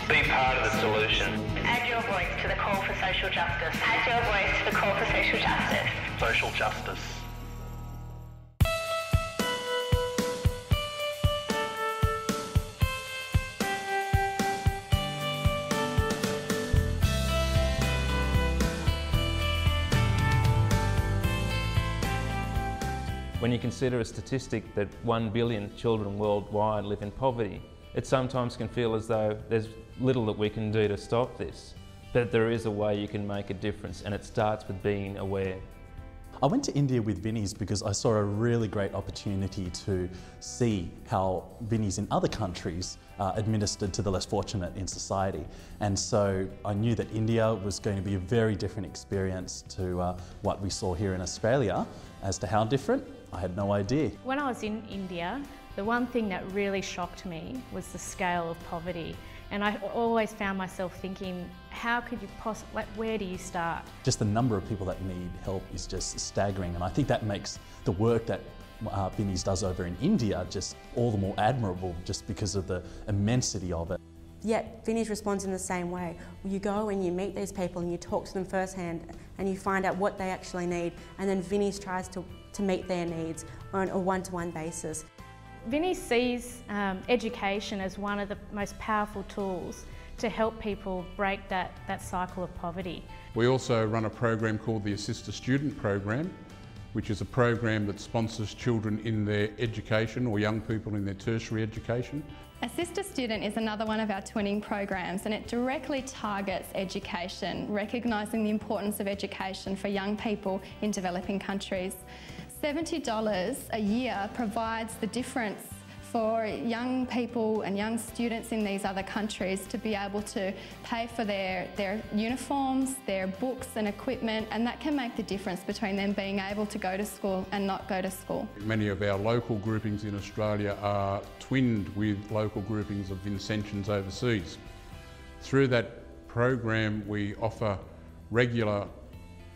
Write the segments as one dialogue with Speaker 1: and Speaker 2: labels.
Speaker 1: Be part of the solution.
Speaker 2: Add your voice to the call for social justice. Add your voice to the call for social justice.
Speaker 1: Social justice.
Speaker 3: When you consider a statistic that 1 billion children worldwide live in poverty, it sometimes can feel as though there's little that we can do to stop this. But there is a way you can make a difference, and it starts with being aware.
Speaker 4: I went to India with Vinnies because I saw a really great opportunity to see how Vinnies in other countries are administered to the less fortunate in society. And so I knew that India was going to be a very different experience to what we saw here in Australia. As to how different, I had no idea.
Speaker 5: When I was in India, the one thing that really shocked me was the scale of poverty. And I always found myself thinking, how could you possibly, like, where do you start?
Speaker 4: Just the number of people that need help is just staggering, and I think that makes the work that Vinnies does over in India just all the more admirable, just because of the immensity of it.
Speaker 6: Yet Vinnies responds in the same way. You go and you meet these people and you talk to them firsthand and you find out what they actually need, and then Vinnies tries to meet their needs on a one-to-one basis.
Speaker 5: Vinnies sees education as one of the most powerful tools to help people break that cycle of poverty.
Speaker 7: We also run a program called the Assist a Student program, which is a program that sponsors children in their education, or young people in their tertiary education.
Speaker 8: Assist a Student is another one of our twinning programs, and it directly targets education, recognising the importance of education for young people in developing countries. $70 a year provides the difference for young people and young students in these other countries to be able to pay for their uniforms, their books and equipment, and that can make the difference between them being able to go to school and not go to school.
Speaker 7: Many of our local groupings in Australia are twinned with local groupings of Vincentians overseas. Through that program, we offer regular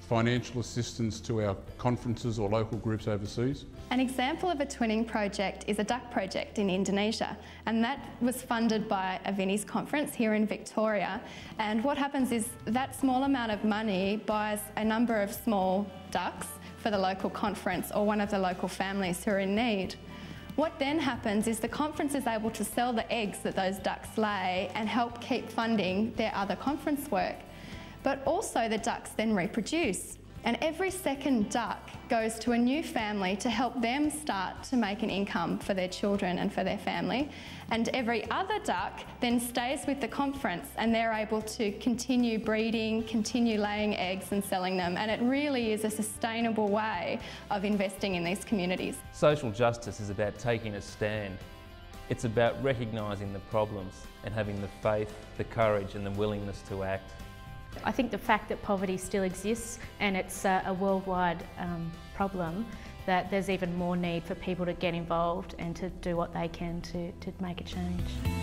Speaker 7: financial assistance to our conferences or local groups overseas.
Speaker 8: An example of a twinning project is a duck project in Indonesia, and that was funded by a Vinnies conference here in Victoria. And what happens is that small amount of money buys a number of small ducks for the local conference or one of the local families who are in need. What then happens is the conference is able to sell the eggs that those ducks lay and help keep funding their other conference work. But also the ducks then reproduce, and every second duck goes to a new family to help them start to make an income for their children and for their family, and every other duck then stays with the conference and they're able to continue breeding, continue laying eggs and selling them, and it really is a sustainable way of investing in these communities.
Speaker 3: Social justice is about taking a stand. It's about recognising the problems and having the faith, the courage and the willingness to act.
Speaker 5: I think the fact that poverty still exists and it's a worldwide problem, that there's even more need for people to get involved and to do what they can to make a change.